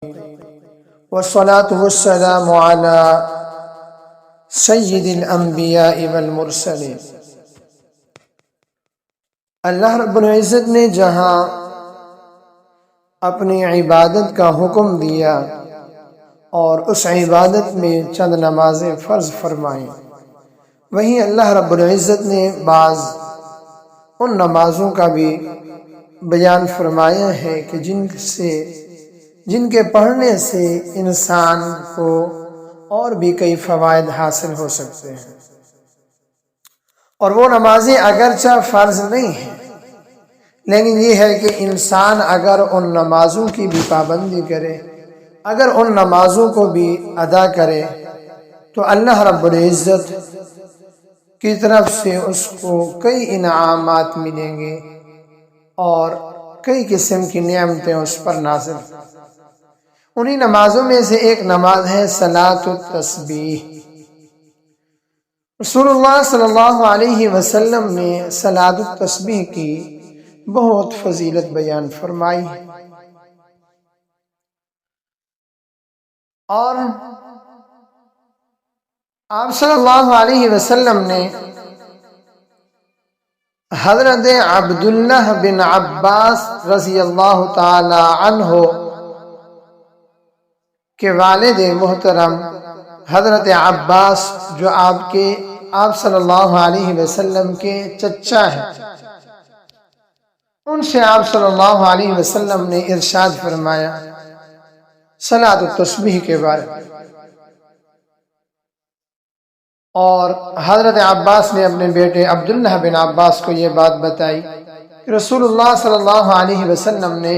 والصلاة والسلام على سید الانبیاء والمرسلین۔ اللہ رب العزت نے جہاں اپنی عبادت کا حکم دیا اور اس عبادت میں چند نمازیں فرض فرمائیں، وہیں اللہ رب العزت نے بعض ان نمازوں کا بھی بیان فرمایا ہے کہ جن کے پڑھنے سے انسان کو اور بھی کئی فوائد حاصل ہو سکتے ہیں، اور وہ نمازیں اگرچہ فرض نہیں ہیں، لیکن یہ ہے کہ انسان اگر ان نمازوں کی بھی پابندی کرے، اگر ان نمازوں کو بھی ادا کرے، تو اللہ رب العزت کی طرف سے اس کو کئی انعامات ملیں گے اور کئی قسم کی نعمتیں اس پر نازل۔ انہی نمازوں میں سے ایک نماز ہے صلاۃ التسبیح۔ رسول اللہ صلی اللہ علیہ وسلم نے صلاۃ التسبیح کی بہت فضیلت بیان فرمائی، اور آپ صلی اللہ علیہ وسلم نے حضرت عبداللہ بن عباس رضی اللہ تعالی عنہ کے والد محترم حضرت عباس، جو آپ صلی اللہ علیہ وسلم کے چچا ہیں، ان سے آپ صلی اللہ علیہ وسلم نے ارشاد فرمایا صلاۃ التسبیح کے بارے میں، اور حضرت عباس نے اپنے بیٹے عبداللہ بن عباس کو یہ بات بتائی کہ رسول اللہ صلی اللہ علیہ وسلم نے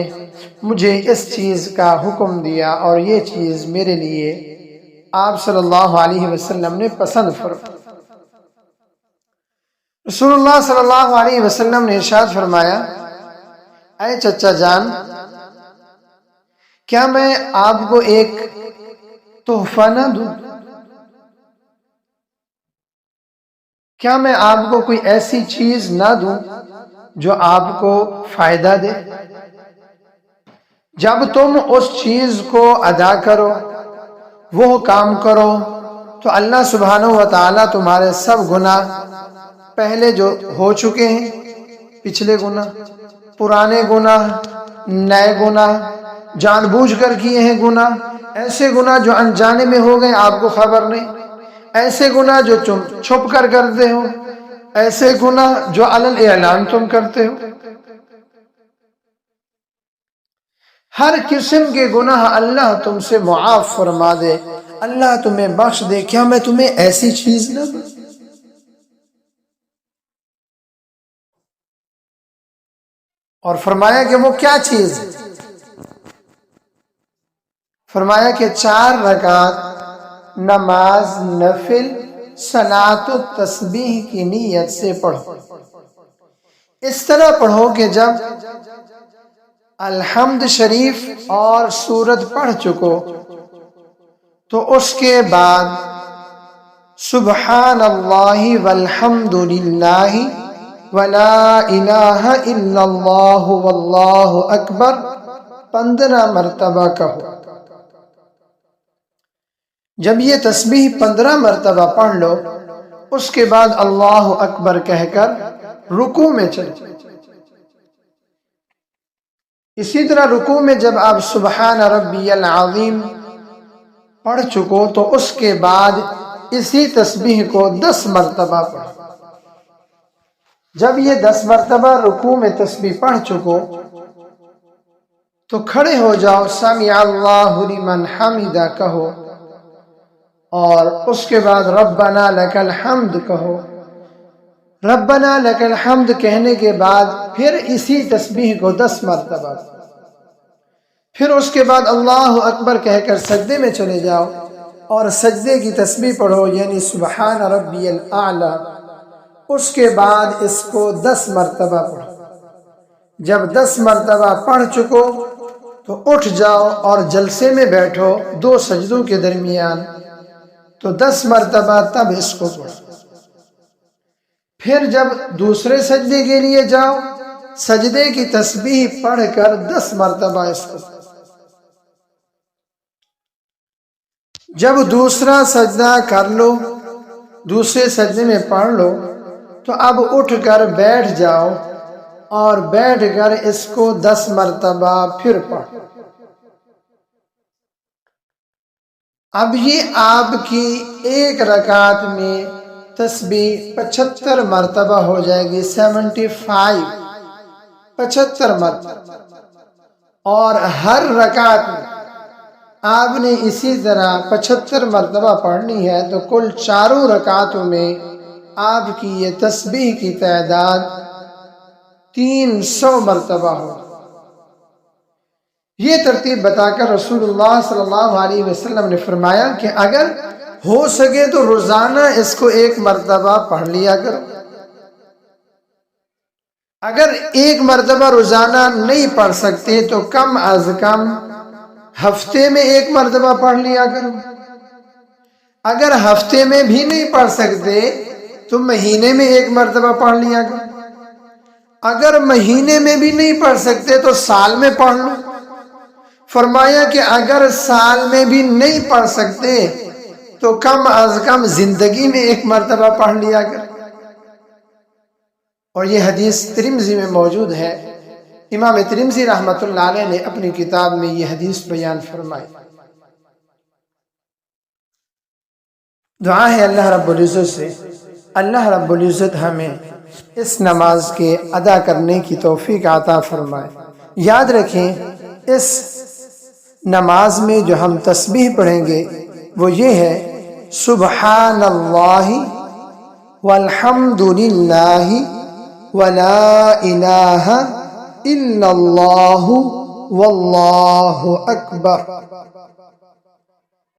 مجھے اس چیز کا حکم دیا اور یہ چیز میرے لیے آپ صلی اللہ علیہ وسلم نے پسند فرمائی۔ رسول اللہ صلی اللہ علیہ وسلم نے ارشاد فرمایا، اے چچا جان، کیا میں آپ کو ایک تحفہ نہ دوں؟ کیا میں آپ کو کوئی ایسی چیز نہ دوں جو آپ کو فائدہ دے؟ جب تم اس چیز کو ادا کرو، وہ کام کرو، تو اللہ سبحانہ و تعالیٰ تمہارے سب گناہ، پہلے جو ہو چکے ہیں پچھلے گناہ، پرانے گناہ، نئے گناہ، جان بوجھ کر کیے ہیں گناہ، ایسے گناہ جو انجانے میں ہو گئے آپ کو خبر نہیں، ایسے گناہ جو چھپ کر کرتے ہو، ایسے گناہ جو علل اعلان تم کرتے ہو، ہر قسم کے گناہ اللہ تم سے معاف فرما دے، اللہ تمہیں بخش دے۔ کیا میں تمہیں ایسی چیز نہ دوں؟ اور فرمایا کہ وہ کیا چیز ہے؟ فرمایا کہ 4 رکعت نماز نفل صلاۃ التسبیح کی نیت سے پڑھو۔ اس طرح پڑھو کہ جب الحمد شریف اور سورت پڑھ چکو تو اس کے بعد سبحان اللہ والحمد للہ ولا الہ الا اللہ واللہ اکبر 15 مرتبہ کہو۔ جب یہ تسبیح 15 مرتبہ پڑھ لو، اس کے بعد اللہ اکبر کہہ کر رکوع میں چلو۔ اسی طرح رکوع میں جب آپ سبحان ربی العظیم پڑھ چکو تو اس کے بعد اسی تسبیح کو 10 مرتبہ پڑھو۔ جب یہ 10 مرتبہ رکوع میں تسبیح پڑھ چکو تو کھڑے ہو جاؤ، سمع اللہ لمن حمدہ کہو، اور اس کے بعد ربنا لک الحمد کہو۔ ربنا لک الحمد کہنے کے بعد پھر اسی تسبیح کو 10 مرتبہ، پھر اس کے بعد اللہ اکبر کہہ کر سجدے میں چلے جاؤ اور سجدے کی تسبیح پڑھو، یعنی سبحان ربی الاعلی۔ اس کے بعد اس کو 10 مرتبہ پڑھو۔ جب 10 مرتبہ پڑھ چکو تو اٹھ جاؤ اور جلسے میں بیٹھو 2 سجدوں کے درمیان، تو 10 مرتبہ تب اس کو پڑھو۔ پھر جب دوسرے سجدے کے لیے جاؤ، سجدے کی تسبیح پڑھ کر 10 مرتبہ اس کو، جب دوسرا سجدہ کر لو، دوسرے سجدے میں پڑھ لو، تو اب اٹھ کر بیٹھ جاؤ اور بیٹھ کر اس کو 10 مرتبہ پھر پڑھ۔ اب یہ آپ کی ایک رکعت میں تسبیح 75 مرتبہ ہو جائے گی، 75 مرتبہ، اور ہر رکعت میں آپ نے اسی طرح 75 مرتبہ پڑھنی ہے، تو کل 4 رکعتوں میں آپ کی یہ تسبیح کی تعداد 300 مرتبہ ہو۔ یہ ترتیب بتا کر رسول اللہ صلی اللہ علیہ وسلم نے فرمایا کہ اگر ہو سکے تو روزانہ اس کو 1 مرتبہ پڑھ لیا کرو، اگر 1 مرتبہ روزانہ نہیں پڑھ سکتے تو کم از کم ہفتے میں 1 مرتبہ پڑھ لیا کرو، اگر ہفتے میں بھی نہیں پڑھ سکتے تو مہینے میں 1 مرتبہ پڑھ لیا کرو، اگر مہینے میں بھی نہیں پڑھ سکتے تو سال میں پڑھ لو۔ فرمایا کہ اگر سال میں بھی نہیں پڑھ سکتے تو کم از کم زندگی میں 1 مرتبہ پڑھ لیا کر۔ اور یہ حدیث ترمذی میں موجود ہے، امام ترمذی رحمۃ اللہ علیہ نے اپنی کتاب میں یہ حدیث بیان فرمائی۔ دعا ہے اللہ رب العزت سے، اللہ رب العزت ہمیں اس نماز کے ادا کرنے کی توفیق عطا فرمائے۔ یاد رکھیں، اس نماز میں جو ہم تسبیح پڑھیں گے وہ یہ ہے: سبحان اللہ والحمد للہ ولا الہ الا اللہ واللہ اکبر۔